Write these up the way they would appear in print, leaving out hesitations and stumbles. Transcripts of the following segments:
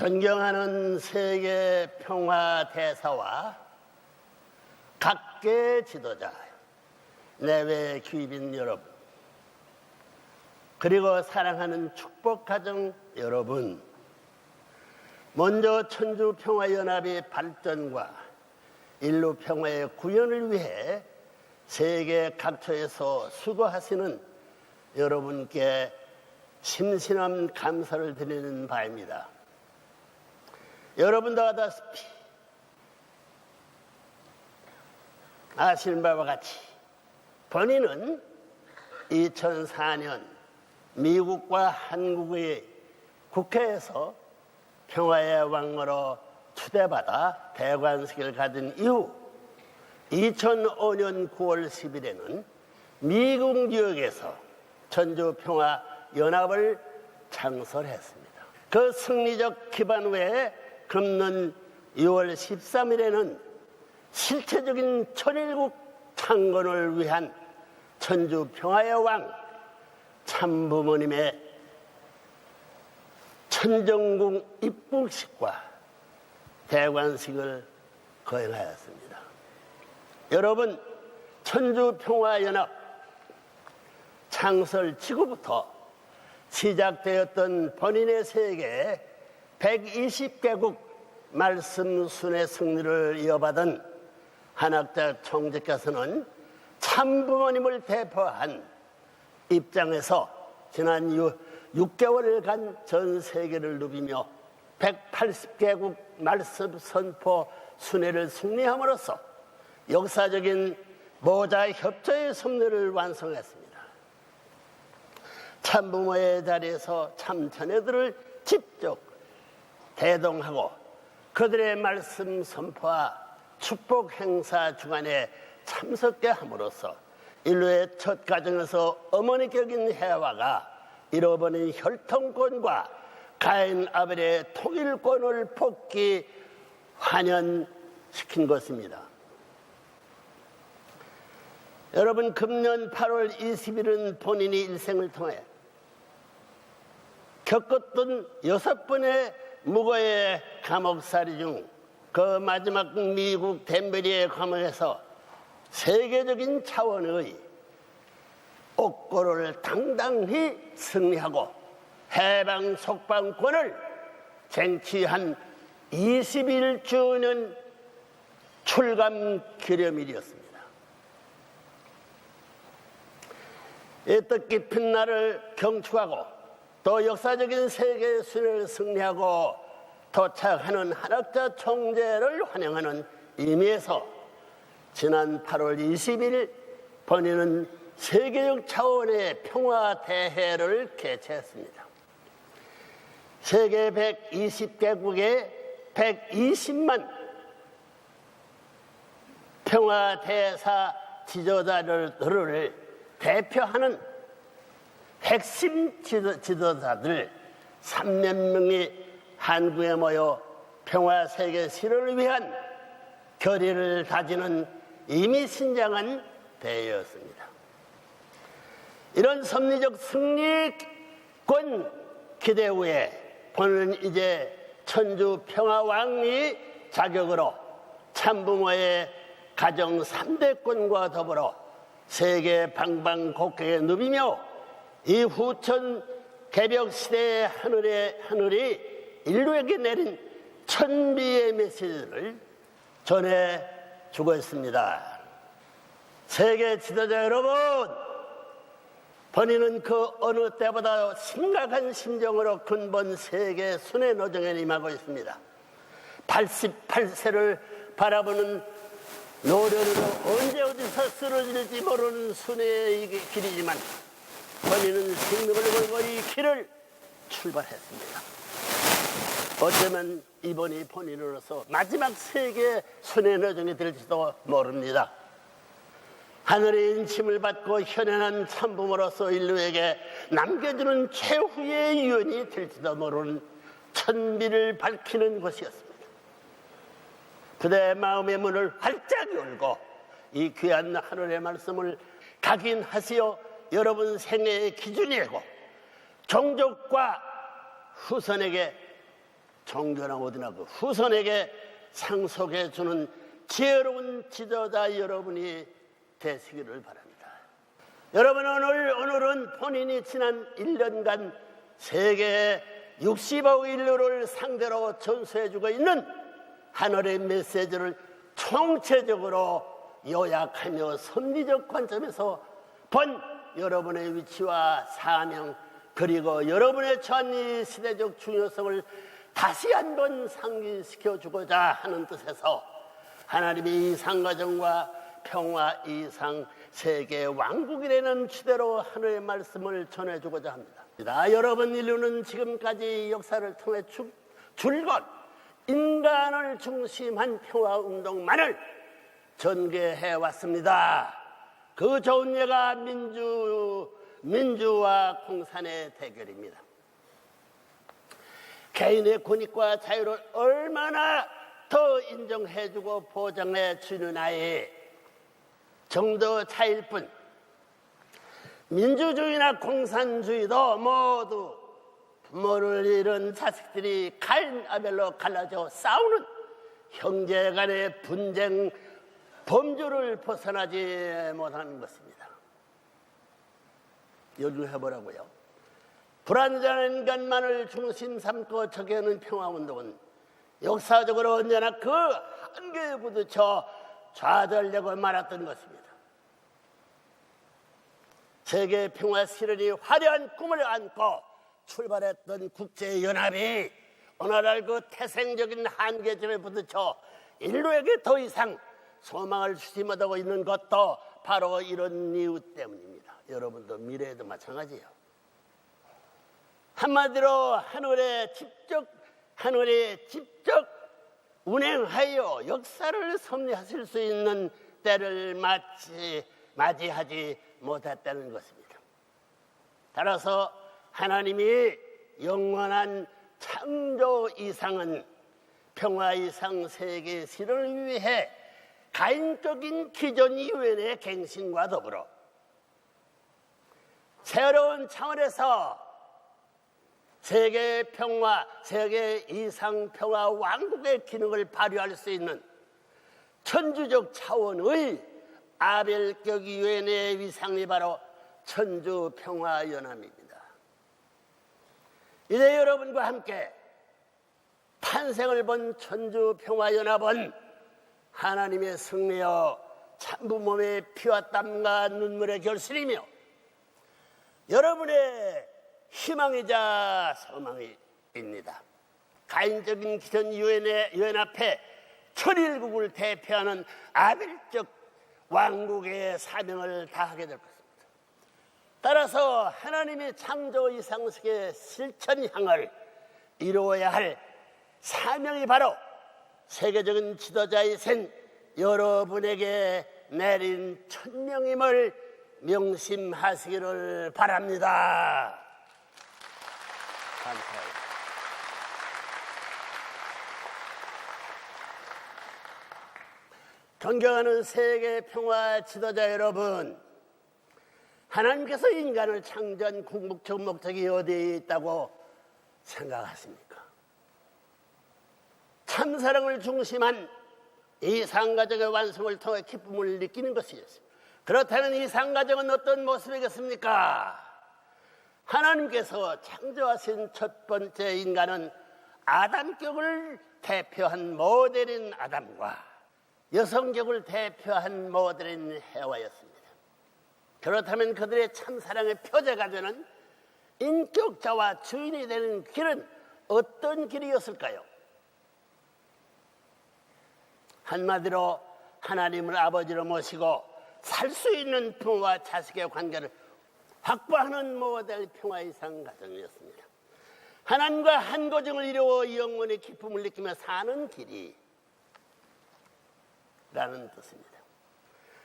존경하는 세계 평화 대사와 각계 지도자, 내외 귀빈 여러분, 그리고 사랑하는 축복가정 여러분, 먼저 천주평화연합의 발전과 인류 평화의 구현을 위해 세계 각처에서 수고하시는 여러분께 심심한 감사를 드리는 바입니다. 여러분도 아다시피 아시는 바와 같이 본인은 2004년 미국과 한국의 국회에서 평화의 왕으로 추대받아 대관식을 가진 이후 2005년 9월 10일에는 미국 뉴욕에서 천주평화연합을 창설했습니다. 그 승리적 기반 외에 금년 2월 13일에는 실체적인 천일국 창건을 위한 천주평화의 왕 참부모님의 천정궁 입궁식과 대관식을 거행하였습니다. 여러분, 천주평화연합 창설 직후부터 시작되었던 본인의 세계에 120개국 말씀 순회 승리를 이어받은 한학자 총재께서는 참부모님을 대표한 입장에서 지난 6개월간 전 세계를 누비며 180개국 말씀 선포 순회를 승리함으로써 역사적인 모자 협조의 섭리를 완성했습니다. 참부모의 자리에서 참자녀들을 직접 대동하고 그들의 말씀 선포와 축복 행사 주간에 참석케 함으로써 인류의 첫 가정에서 어머니 격인 해와가 잃어버린 혈통권과 가인 아벨의 통일권을 복귀 환연시킨 것입니다. 여러분, 금년 8월 20일은 본인이 일생을 통해 겪었던 6번의 무고의 감옥살이 중 그 마지막 미국 덴버리의 감옥에서 세계적인 차원의 옥고를 당당히 승리하고 해방 속방권을 쟁취한 21주년 출감 기념일이었습니다. 이 뜻깊은 날을 경축하고 또 역사적인 세계 순회를 승리하고 도착하는 한학자 총재를 환영하는 의미에서 지난 8월 20일 본인은 세계적 차원의 평화대회를 개최했습니다. 세계 120개국의 120만 평화대사 지도자들을 대표하는 핵심 지도자들 3만 명이 한국에 모여 평화세계 실현을 위한 결의를 다지는 이미 신장한 대회였습니다. 이런 섭리적 승리권 기대 후에 본인은 이제 천주평화왕의 자격으로 참부모의 가정 3대권과 더불어 세계 방방곡곡에 누비며 이 후천 개벽시대의 하늘이 인류에게 내린 천비의 메시지를 전해주고 있습니다. 세계 지도자 여러분, 본인은 그 어느 때보다 심각한 심정으로 근본 세계 순회 노정에 임하고 있습니다. 88세를 바라보는 노련으로 언제 어디서 쓰러질지 모르는 순회의 길이지만 본인은 생명을 걸고 이 길을 출발했습니다. 어쩌면 이번이 본인으로서 마지막 세계 순회 노정이 될지도 모릅니다. 하늘의 인침을 받고 현현한 참부모로서 인류에게 남겨주는 최후의 유언이 될지도 모르는 천비를 밝히는 것이었습니다. 그대의 마음의 문을 활짝 열고 이 귀한 하늘의 말씀을 각인하시어 여러분 생애의 기준이 되고 종족과 후손에게 존경하나 어디나 그 후손에게 상속해주는 지혜로운 지도자 여러분이 되시기를 바랍니다. 여러분, 오늘은 본인이 지난 1년간 세계 60억 인류를 상대로 전수해주고 있는 하늘의 메시지를 총체적으로 요약하며 섭리적 관점에서 본 여러분의 위치와 사명, 그리고 여러분의 처한 이 시대적 중요성을 다시 한번 상기시켜주고자 하는 뜻에서 하나님의 이상가정과 평화 이상 세계 왕국이라는 주제로 하나님의 말씀을 전해주고자 합니다. 여러분, 인류는 지금까지 역사를 통해 줄곧 인간을 중심한 평화운동만을 전개해왔습니다. 그 좋은 예가 민주와 공산의 대결입니다. 개인의 권익과 자유를 얼마나 더 인정해주고 보장해주느냐의 정도 차이일 뿐, 민주주의나 공산주의도 모두 부모를 잃은 자식들이 가인 아벨로 갈라져 싸우는 형제 간의 분쟁 범주를 벗어나지 못하는 것입니다. 연구해보라고요. 불완전한 인간만을 중심 삼고 적용하는 평화운동은 역사적으로 언제나 그 한계에 부딪혀 좌절되고 말았던 것입니다. 세계 평화 실현이 화려한 꿈을 안고 출발했던 국제연합이 오늘날 그 태생적인 한계점에 부딪혀 인류에게 더 이상 소망을 주지 못하고 있는 것도 바로 이런 이유 때문입니다. 여러분도 미래에도 마찬가지예요. 한마디로 하늘에 직접 운행하여 역사를 섭리하실 수 있는 때를 맞이하지 못했다는 것입니다. 따라서 하나님이 영원한 창조 이상은 평화 이상 세계 실현을 위해 가인적인 기존 이후의 갱신과 더불어 새로운 차원에서 세계 평화, 세계 이상 평화 왕국의 기능을 발휘할 수 있는 천주적 차원의 아벨격 유엔의 위상이 바로 천주평화연합입니다. 이제 여러분과 함께 탄생을 본 천주평화연합은 하나님의 승리여 참부몸의 피와 땀과 눈물의 결실이며 여러분의 희망이자 소망입니다. 가인적인 기존 유엔 앞에 천일국을 대표하는 아벨적 왕국의 사명을 다하게 될 것입니다. 따라서 하나님의 창조 이상식의 실천향을 이루어야 할 사명이 바로 세계적인 지도자이신 여러분에게 내린 천명임을 명심하시기를 바랍니다. 감사합니다. 존경하는 세계 평화 지도자 여러분, 하나님께서 인간을 창조한 궁극적 목적이 어디에 있다고 생각하십니까? 참사랑을 중심한 이상가정의 완성을 통해 기쁨을 느끼는 것이었습니다. 그렇다면 이상가정은 어떤 모습이겠습니까? 하나님께서 창조하신 첫 번째 인간은 아담격을 대표한 모델인 아담과 여성격을 대표한 모델인 해와였습니다. 그렇다면 그들의 참사랑의 표제가 되는 인격자와 주인이 되는 길은 어떤 길이었을까요? 한마디로 하나님을 아버지로 모시고 살 수 있는 부모와 자식의 관계를 확보하는 모델 평화이상 가정이었습니다. 하나님과 한 고정을 이루어 영원의 기쁨을 느끼며 사는 길이 라는 뜻입니다.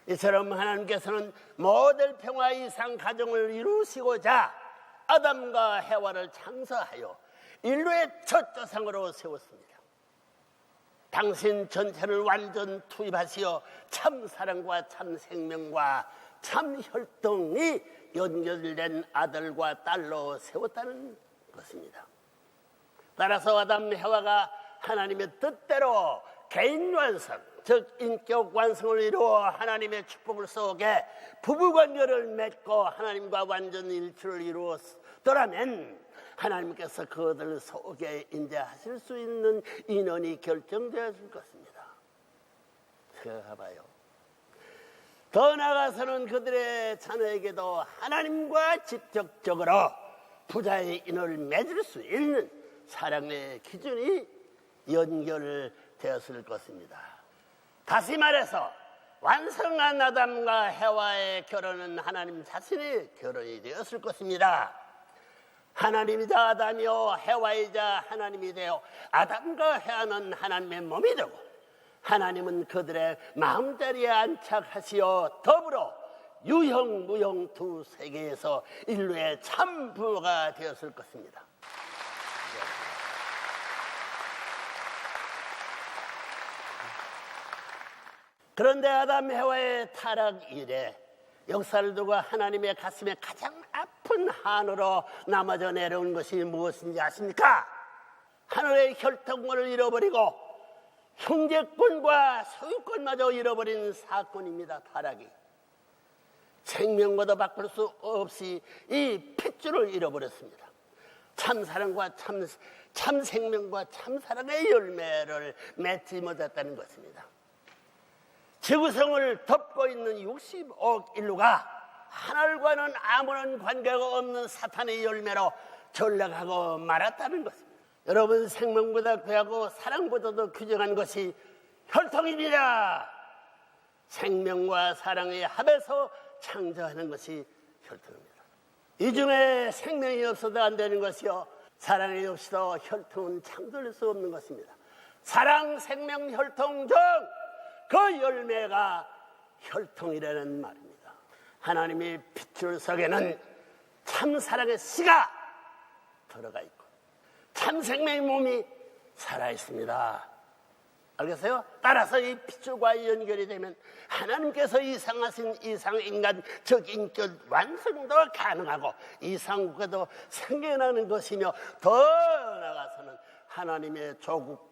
이처럼 하나님께서는 모델 평화이상 가정을 이루시고자 아담과 해와를 창조하여 인류의 첫 조상으로 세웠습니다. 당신 전체를 완전 투입하시어 참 사랑과 참 생명과 참 혈통이 연결된 아들과 딸로 세웠다는 것입니다. 따라서 아담 해와가 하나님의 뜻대로 개인 완성, 즉 인격 완성을 이루어 하나님의 축복을 속에 부부관계를 맺고 하나님과 완전 일치를 이루었더라면 하나님께서 그들 속에 임재하실 수 있는 인원이 결정되었을 것입니다. 생각해봐요. 더 나아가서는 그들의 자녀에게도 하나님과 직접적으로 부자의 인을 맺을 수 있는 사랑의 기준이 연결되었을 것입니다. 다시 말해서 완성한 아담과 해와의 결혼은 하나님 자신의 결혼이 되었을 것입니다. 하나님이자 아담이요 해와이자 하나님이 되어 아담과 해와는 하나님의 몸이 되고 하나님은 그들의 마음자리에 안착하시어 더불어 유형 무형 두 세계에서 인류의 참 부모가 되었을 것입니다. 그런데 아담 해와의 타락 이래 역사를 두고 하나님의 가슴에 가장 아픈 한으로 남아져 내려온 것이 무엇인지 아십니까? 하늘의 혈통을 잃어버리고 형제권과 소유권마저 잃어버린 사건입니다. 타락이. 생명과도 바꿀 수 없이 이 핏줄을 잃어버렸습니다. 참사랑과 참생명과 참사랑의 열매를 맺지 못했다는 것입니다. 지구성을 덮고 있는 60억 인류가 하늘과는 아무런 관계가 없는 사탄의 열매로 전락하고 말았다는 것입니다. 여러분, 생명보다 귀하고 사랑보다도 귀중한 것이 혈통입니다. 생명과 사랑의 합에서 창조하는 것이 혈통입니다. 이 중에 생명이 없어도 안 되는 것이요 사랑이 없이도 혈통은 창조할 수 없는 것입니다. 사랑, 생명, 혈통 중 그 열매가 혈통이라는 말입니다. 하나님의 핏줄 속에는 참사랑의 씨가 들어가 있고 참생명의 몸이 살아있습니다. 알겠어요? 따라서 이 핏줄과 연결이 되면 하나님께서 이상하신 이상인간 즉 인격 완성도 가능하고 이상국가도 생겨나는 것이며 더 나아가서는 하나님의 조국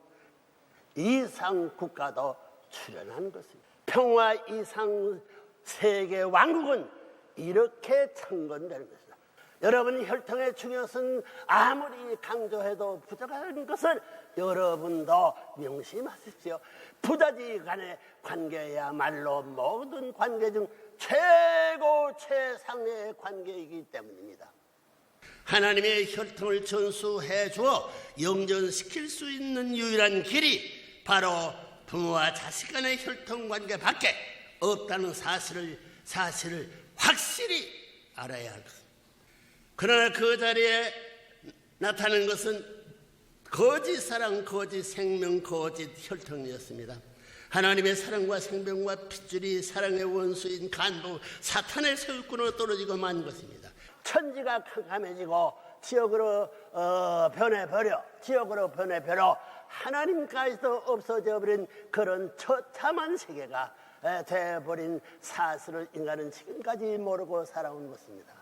이상국가도 출현하는 것입니다. 평화 이상 세계 왕국은 이렇게 창건되는 것이다. 여러분, 혈통의 중요성은 아무리 강조해도 부족한 것을 여러분도 명심하십시오. 부자지 간의 관계야말로 모든 관계 중 최고 최상의 관계이기 때문입니다. 하나님의 혈통을 전수해 주어 영전시킬 수 있는 유일한 길이 바로 부모와 자식 간의 혈통 관계 밖에 없다는 사실을 확실히 알아야 할 것입니다. 그러나 그 자리에 나타나는 것은 거짓 사랑, 거짓 생명, 거짓 혈통이었습니다. 하나님의 사랑과 생명과 핏줄이 사랑의 원수인 간부 사탄의 소유권으로 떨어지고 만 것입니다. 천지가 캄캄해지고 지역으로 변해버려 하나님까지도 없어져 버린 그런 처참한 세계가 되어버린 사실을 인간은 지금까지 모르고 살아온 것입니다.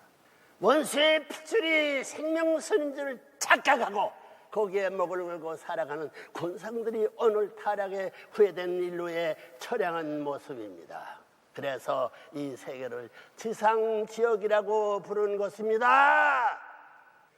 원수의 핏줄이 생명선인 줄 착각하고 거기에 목을 걸고 살아가는 군상들이 오늘 타락에 후회된 인류의 처량한 모습입니다. 그래서 이 세계를 지상지역이라고 부르는 것입니다.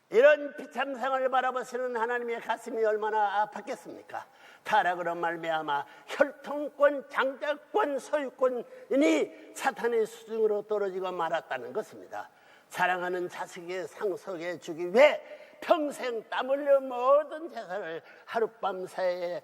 이런 비참상을 바라보시는 하나님의 가슴이 얼마나 아팠겠습니까? 타락으로 말미암아 혈통권, 장자권, 소유권이 사탄의 수중으로 떨어지고 말았다는 것입니다. 사랑하는 자식의 상속해 주기 위해 평생 땀 흘려 모든 재산을 하룻밤 사이에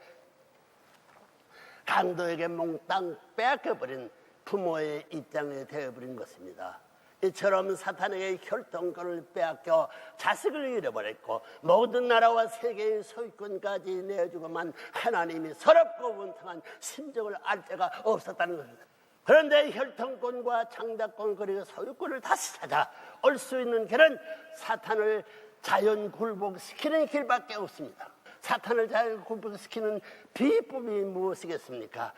강도에게 몽땅 빼앗겨버린 부모의 입장에 되어버린 것입니다. 이처럼 사탄에게 혈통권을 빼앗겨 자식을 잃어버렸고 모든 나라와 세계의 소유권까지 내어주고만 하나님이 서럽고 원통한 심정을 알 데가 없었다는 것입니다. 그런데 혈통권과 창작권 그리고 소유권을 다시 찾아 올 수 있는 길은 사탄을 자연 굴복시키는 길밖에 없습니다. 사탄을 자연 굴복시키는 비법이 무엇이겠습니까?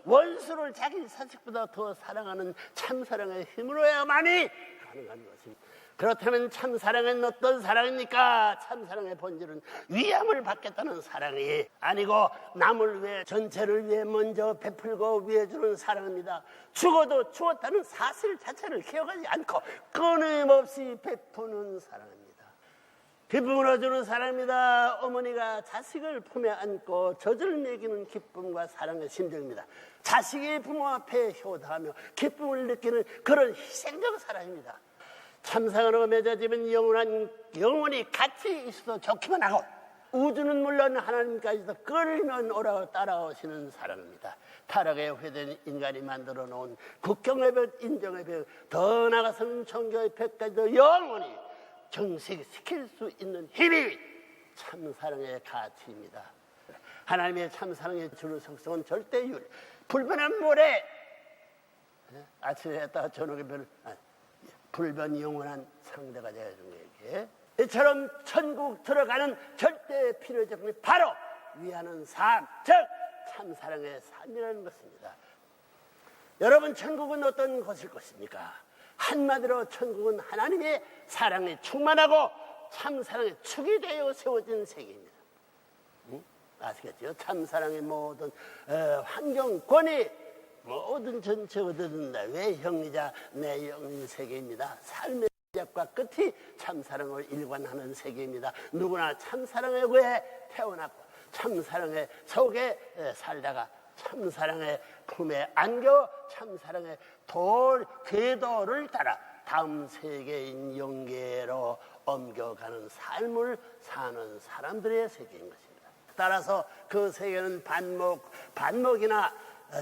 원수를 자기 자식보다 더 사랑하는 참사랑의 힘으로야만이 가능한 것입니다. 그렇다면 참사랑은 어떤 사랑입니까? 참사랑의 본질은 위함을 받겠다는 사랑이 아니고 남을 위해, 전체를 위해 먼저 베풀고 위해주는 사랑입니다. 죽어도 죽었다는 사실 자체를 기억하지 않고 끊임없이 베푸는 사랑입니다. 기쁨을 주는 사랑입니다. 어머니가 자식을 품에 안고 젖을 먹이는 기쁨과 사랑의 심정입니다. 자식이 부모 앞에 효도하며 기쁨을 느끼는 그런 희생적 사랑입니다. 참사랑으로 맺어지면 영원히 같이 있어도 좋기만 하고 우주는 물론 하나님까지도 끌면 오라고 따라오시는 사랑입니다. 타락에 회된 인간이 만들어 놓은 국경의 벽, 인정의 벽, 더 나아가서는 종교의 벽까지도 영원히 정식시킬 수 있는 힘이 참사랑의 가치입니다. 하나님의 참사랑의 주는 속성은 절대율, 불변한 모래, 아침에 했다가 저녁에 불변 영원한 상대가 되어준 거예요. 이처럼 천국 들어가는 절대 필요적인 바로 위하는 삶, 즉 참사랑의 삶이라는 것입니다. 여러분, 천국은 어떤 곳일 것입니까? 한마디로 천국은 하나님의 사랑에 충만하고 참사랑의 축이 되어 세워진 세계입니다. 아시겠죠? 참사랑의 모든 환경권이 모든 전체 얻어든다. 왜 형이자 내 영인 세계입니다. 삶의 시작과 끝이 참사랑을 일관하는 세계입니다. 누구나 참사랑의 후에 태어났고 참사랑의 속에 살다가 참사랑의 품에 안겨 참사랑의 궤도를 따라 다음 세계인 영계로 옮겨가는 삶을 사는 사람들의 세계인 것입니다. 따라서 그 세계는 반목이나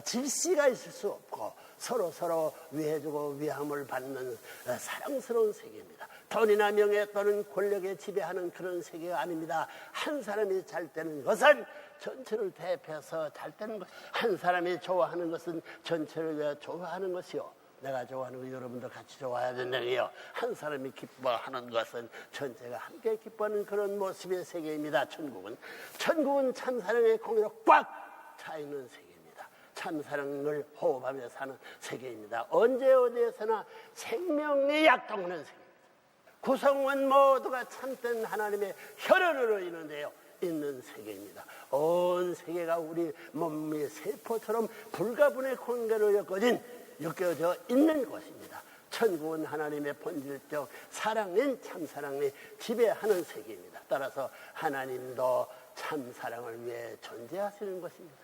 질시가 있을 수 없고 서로 위해주고 위함을 받는 사랑스러운 세계입니다. 돈이나 명예 또는 권력에 지배하는 그런 세계가 아닙니다. 한 사람이 잘 되는 것은 전체를 대표해서 잘 되는 것, 한 사람이 좋아하는 것은 전체를 위해 좋아하는 것이요, 내가 좋아하는 거 여러분도 같이 좋아해야 된다는 거예요. 한 사람이 기뻐하는 것은 전체가 함께 기뻐하는 그런 모습의 세계입니다. 천국은 참사랑의 공유로 꽉 차있는 세계입니다. 참사랑을 호흡하며 사는 세계입니다. 언제 어디에서나 생명의 약동하는 세계입니다. 구성원 모두가 참된 하나님의 혈연으로 있는 세계입니다. 온 세계가 우리 몸의 세포처럼 불가분의 관계로 엮여져 있는 곳입니다. 천국은 하나님의 본질적 사랑인 참사랑이 지배하는 세계입니다. 따라서 하나님도 참사랑을 위해 존재하시는 것입니다.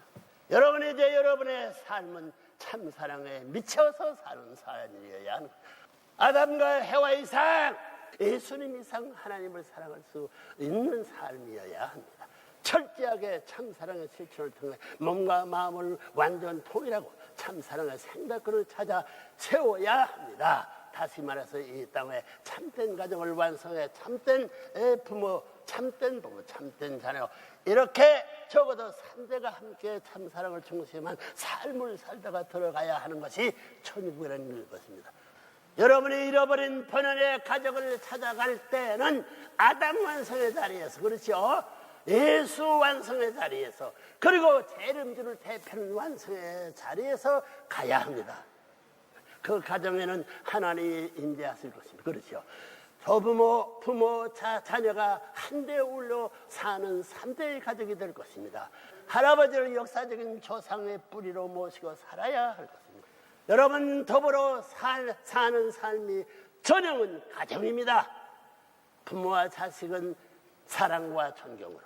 여러분의 삶은 참사랑에 미쳐서 사는 삶이어야 하는 것입니다. 아담과 해와 이상, 예수님 이상 하나님을 사랑할 수 있는 삶이어야 합니다. 철저하게 참사랑의 실천을 통해 몸과 마음을 완전 통일하고 참사랑의 생각을 찾아 세워야 합니다. 다시 말해서 이 땅에 참된 가정을 완성해 참된 부모, 참된 부모, 참된 자녀, 이렇게 적어도 3대가 함께 참사랑을 중심한 삶을 살다가 들어가야 하는 것이 천국이라는 것입니다. 여러분이 잃어버린 본연의 가족을 찾아갈 때는 아담 완성의 자리에서, 그렇죠? 예수 완성의 자리에서, 그리고 재림주를 대표하는 완성의 자리에서 가야 합니다. 그 가정에는 하나님이 임재하실 것입니다. 그렇죠? 조부모, 부모, 자녀가 한데 어울려 사는 3대의 가족이 될 것입니다. 할아버지를 역사적인 조상의 뿌리로 모시고 살아야 할 것입니다. 여러분, 더불어 사는 삶이 전형은 가정입니다. 부모와 자식은 사랑과 존경으로,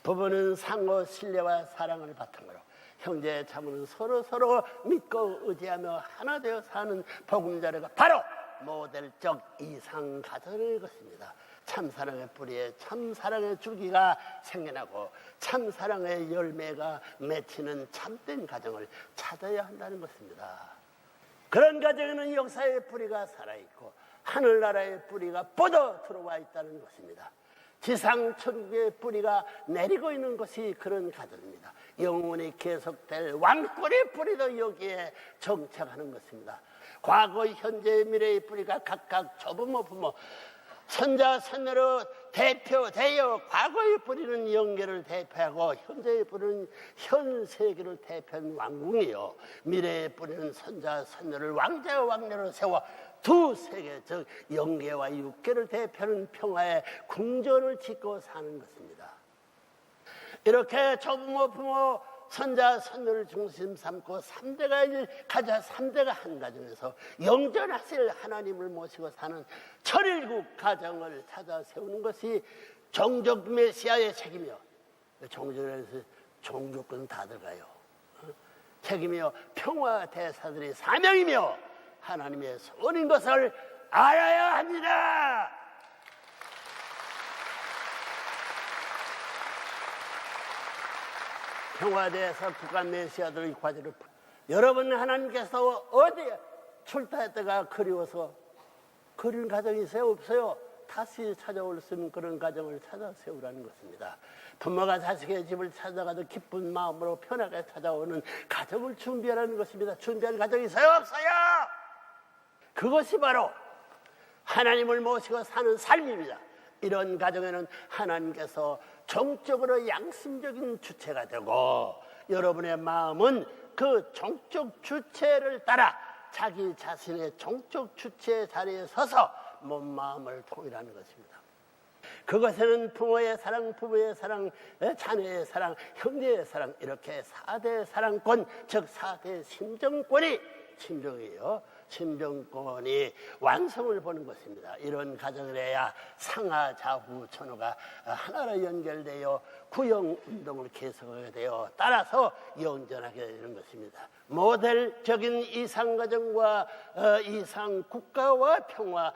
부부는 상호 신뢰와 사랑을 바탕으로, 형제 자매는 서로 믿고 의지하며 하나 되어 사는 복음자료가 바로 모델적 이상 가정일 것입니다. 참사랑의 뿌리에 참사랑의 줄기가 생겨나고 참사랑의 열매가 맺히는 참된 가정을 찾아야 한다는 것입니다. 그런 가정에는 역사의 뿌리가 살아있고 하늘나라의 뿌리가 뻗어 들어와 있다는 것입니다. 지상 천국의 뿌리가 내리고 있는 것이 그런 가정입니다. 영원히 계속될 왕권의 뿌리도 여기에 정착하는 것입니다. 과거, 현재, 미래의 뿌리가 각각 조부모, 부모, 선자, 선녀로 대표되어 과거의 뿌리는 영계를 대표하고 현재의 뿌리는 현 세계를 대표한 왕궁이요, 미래의 뿌리는 선자, 선녀를 왕자와 왕녀로 세워 두 세계, 즉 영계와 육계를 대표하는 평화의 궁전을 짓고 사는 것입니다. 이렇게 조부모, 부모, 선자, 선녀를 중심 삼고 3대가 가자 3대가 한 가정에서 영전하실 하나님을 모시고 사는 천일국 가정을 찾아 세우는 것이 종족 메시아의 책임이요. 종족에서 종족은 다 들어가요. 책임이요. 평화 대사들의 사명이며 하나님의 소원인 것을 알아야 합니다. 평화대에서 국가 메시아들의 과제를 여러분 하나님께서 어디에 출타했다가 그리워서 그리운 가정이 있어요? 없어요? 다시 찾아올 수 있는 그런 가정을 찾아 세우라는 것입니다. 부모가 자식의 집을 찾아가도 기쁜 마음으로 편하게 찾아오는 가정을 준비하라는 것입니다. 준비할 가정이 있어요? 없어요? 그것이 바로 하나님을 모시고 사는 삶입니다. 이런 가정에는 하나님께서 정적으로 양심적인 주체가 되고 여러분의 마음은 그 정적 주체를 따라 자기 자신의 정적 주체의 자리에 서서 몸 마음을 통일하는 것입니다. 그것에는 부모의 사랑, 부부의 사랑, 자녀의 사랑, 형제의 사랑 이렇게 4대 사랑권, 즉 4대 심정권이 심정이에요. 심정권이 완성을 보는 것입니다. 이런 가정을 해야 상하, 좌우, 천호가 하나로 연결되어 구형운동을 계속하게 되어 따라서 영전하게 되는 것입니다. 모델적인 이상가정과 이상국가와 평화,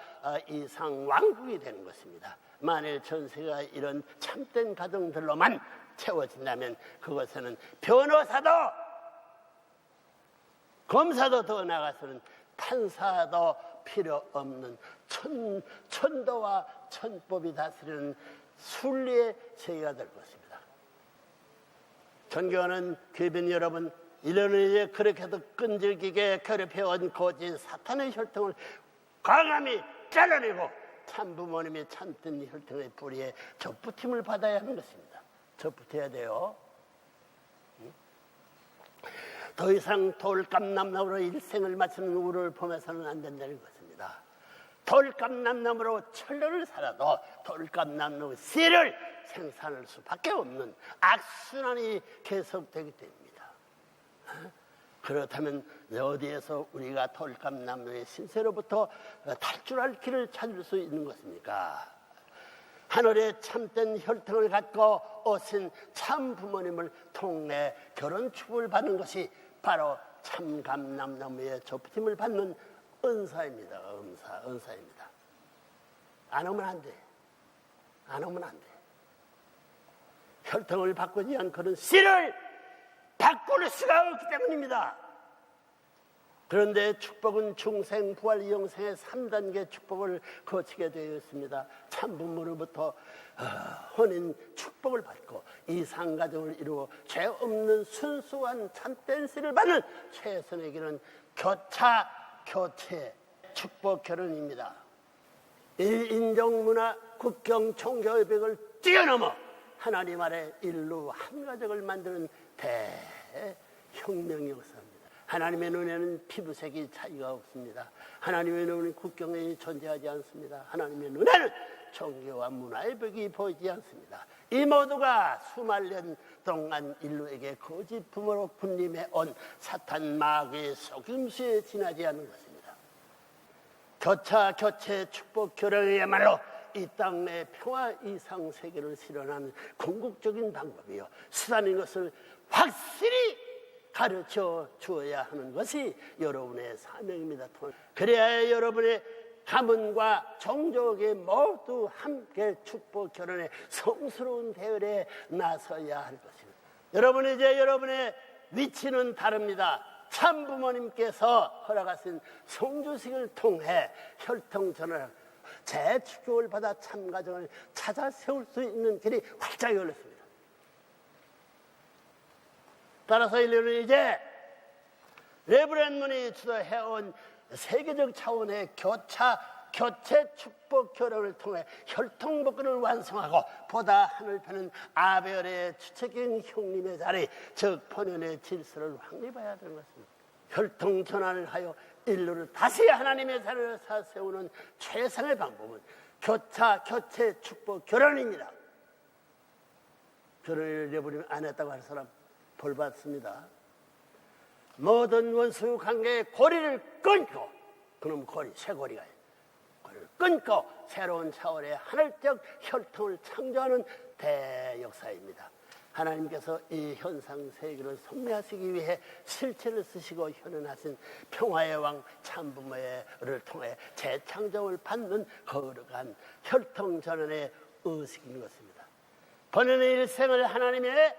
이상왕국이 되는 것입니다. 만일 전세가 이런 참된 가정들로만 채워진다면 그것에는 변호사도 검사도 더 나아가서는 판사도 필요 없는 천도와 천법이 다스리는 순리의 세계가 될 것입니다. 존경하는 귀빈 여러분, 이런 이제 그렇게도 끈질기게 괴롭혀온 거짓 사탄의 혈통을 과감히 잘라내고 참부모님의 참된 혈통의 뿌리에 접붙임을 받아야 하는 것입니다. 접붙어야 돼요. 더 이상 돌감남나무로 일생을 마치는 우를 보면서는 안 된다는 것입니다. 돌감남나무로 천년을 살아도 돌감남나무 씨를 생산할 수밖에 없는 악순환이 계속되기 때문입니다. 그렇다면 어디에서 우리가 돌감나무의 신세로부터 탈출할 길을 찾을 수 있는 것입니까? 하늘의 참된 혈통을 갖고 오신 참 부모님을 통해 결혼 축복을 받는 것이 바로 참감남나무의 접붙임을 받는 은사입니다. 은사입니다. 안 오면 안 돼. 안 오면 안 돼. 혈통을 바꾸지 않은 그런 씨를 바꿀 수가 없기 때문입니다. 그런데 축복은 중생, 부활, 영생의 3단계 축복을 거치게 되어 있습니다. 참부모로부터 혼인 축복을 받고 이상가정을 이루어 죄 없는 순수한 참된 씨를 받는 최선의 길은 교체, 축복 결혼입니다. 인종, 문화, 국경, 종교의 벽을 뛰어넘어 하나님 아래 인류 한 가정을 만드는 대혁명 역사입니다. 하나님의 눈에는 피부색이 차이가 없습니다. 하나님의 눈에는 국경이 존재하지 않습니다. 하나님의 눈에는 종교와 문화의 벽이 보이지 않습니다. 이 모두가 수만 년 동안 인류에게 거짓 부모로 군림해 온 사탄 마귀의 속임수에 지나지 않는 것입니다. 교체, 축복, 결혼이야말로 이 땅 내 평화 이상 세계를 실현하는 궁극적인 방법이요 수단인 것을 확실히 가르쳐 주어야 하는 것이 여러분의 사명입니다. 그래야 여러분의 가문과 종족이 모두 함께 축복 결혼의 성스러운 대열에 나서야 할 것입니다. 여러분 이제 여러분의 위치는 다릅니다. 참 부모님께서 허락하신 성주식을 통해 혈통전을 재축복을 받아 참가정을 찾아 세울 수 있는 길이 활짝 열렸습니다. 따라서 인류는 이제 레브란문이 주도해온 세계적 차원의 교체 축복 결혼을 통해 혈통복권을 완성하고 보다 하늘 펴는 아벨의 주체적인 형님의 자리, 즉 본연의 질서를 확립해야 되는 것입니다. 혈통 전환을 하여 인류를 다시 하나님의 자리를 세우는 최상의 방법은 교체, 축복, 결혼입니다. 결혼을 잃어버리면 안 했다고 할 사람 벌 받습니다. 모든 원수 관계의 고리를 끊고, 그놈 고리, 쇠고리가 고리를 끊고 새로운 차원의 하늘적 혈통을 창조하는 대역사입니다. 하나님께서 이 현상 세계를 섭리하시기 위해 실체를 쓰시고 현현하신 평화의 왕 참부모를 통해 재창조를 받는 거룩한 혈통전환의 의식인 것입니다. 본인의 일생을 하나님의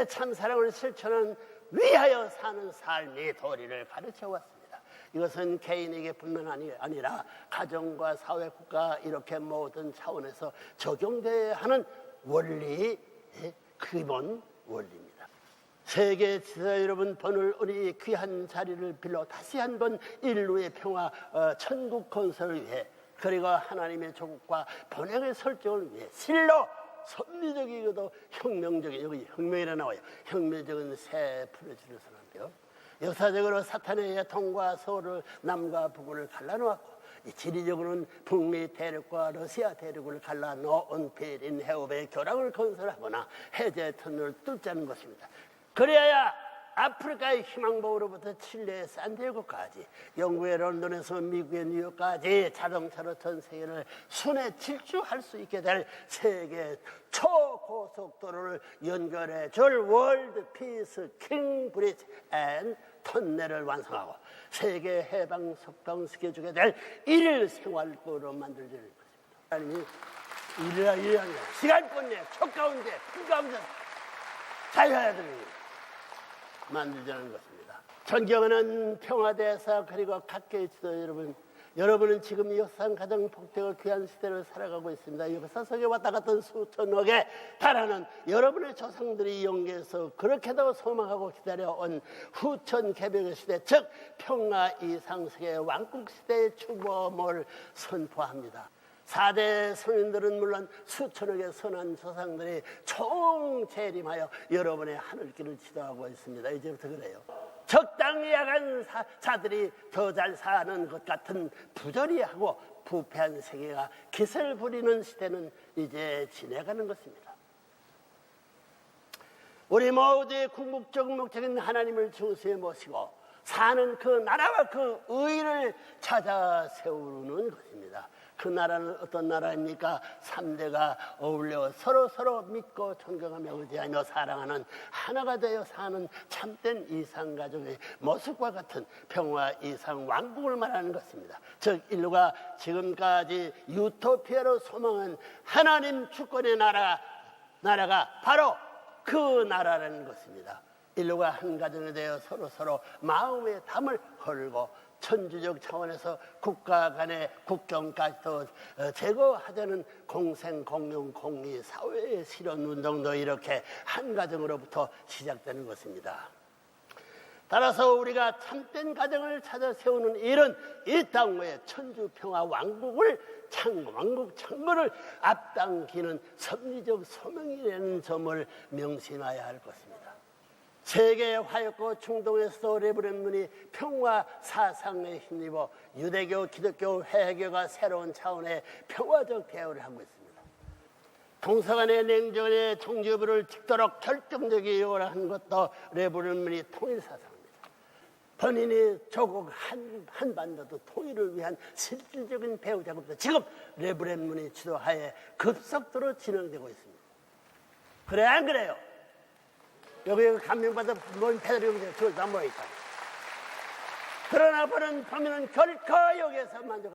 참사랑을 실천하는 위하여 사는 삶이 도리를 가르쳐 왔습니다. 이것은 개인에게 뿐만 아니라 가정과 사회, 국가 이렇게 모든 차원에서 적용되어야 하는 원리, 기본 원리입니다. 세계 지사 여러분, 오늘 우리 귀한 자리를 빌려 다시 한번 인류의 평화, 천국 건설을 위해, 그리고 하나님의 조국과 번영의 설정을 위해 실로 섭리적이고도 혁명적인, 여기 혁명이라 나와요. 혁명적인 새 프로젝트를 선언한대요. 역사적으로 사탄의 예통과 서울을 남과 북을 갈라놓았고, 지리적으로는 북미 대륙과 러시아 대륙을 갈라놓은 베린 해협의 교량을 건설하거나 해제 터널을 뚫자는 것입니다. 그래야 아프리카의 희망봉으로부터 칠레의 산디에고까지, 영국의 런던에서 미국의 뉴욕까지 자동차로 전 세계를 순회 질주할 수 있게 될 세계 초고속도로를 연결해 줄 월드 피스 킹 브리지 앤 터널을 완성하고 세계 해방 석방시켜주게 될 일일 생활권으로 만들어지는 것입니다. 하나님이 일이라 시간권 내 촉가운데 한가운데 자유하야들을 만들자는 것입니다. 존경하는 평화대사 그리고 각계의 지도 여러분은 지금 역사상 가장 복되고 귀한 시대를 살아가고 있습니다. 역사 속에 왔다 갔던 수천억에 달하는 여러분의 조상들이 용기에서 그렇게도 소망하고 기다려온 후천 개벽의 시대, 즉 평화 이상세계 왕국 시대의 추모를 선포합니다. 4대 성인들은 물론 수천억의 선한 조상들이 총재림하여 여러분의 하늘길을 지도하고 있습니다. 이제부터 그래요. 적당히 약한 자들이 더 잘 사는 것 같은 부조리하고 부패한 세계가 기세를 부리는 시대는 이제 지나가는 것입니다. 우리 모두의 궁극적 목적인 하나님을 중심에 모시고 사는 그 나라와 그 의를 찾아 세우는 것입니다. 그 나라는 어떤 나라입니까? 3대가 어울려 서로 믿고 존경하며 의지하며 사랑하는 하나가 되어 사는 참된 이상가족의 모습과 같은 평화 이상 왕국을 말하는 것입니다. 즉 인류가 지금까지 유토피아로 소망한 하나님 주권의 나라가 바로 그 나라라는 것입니다. 인류가 한 가정이 되어 서로 마음의 담을 헐고 천주적 차원에서 국가 간의 국경까지도 제거하자는 공생, 공용, 공의, 사회의 실현 운동도 이렇게 한 가정으로부터 시작되는 것입니다. 따라서 우리가 참된 가정을 찾아 세우는 일은 이 땅의 천주평화 왕국 창고를 앞당기는 섭리적 소명이라는 점을 명심해야 할 것입니다. 세계의 화였고 충동에서도 레브렘문이 평화 사상에 힘입어 유대교, 기독교, 회개가 새로운 차원의 평화적 대우를 하고 있습니다. 동서간의 냉전의 종교부를 찍도록 결정적인 요구를 한 것도 레브렘문이 통일사상입니다. 본인이 조국 한반도도 통일을 위한 실질적인 배후 작업도 지금 레브렘문이 지도하에 급속도로 진행되고 있습니다. 그래 안 그래요? 여기 감명받아 뭔 패들이 여기서 그걸 다 모여있다. 그러나 보는 범인은 결코 여기에서 만족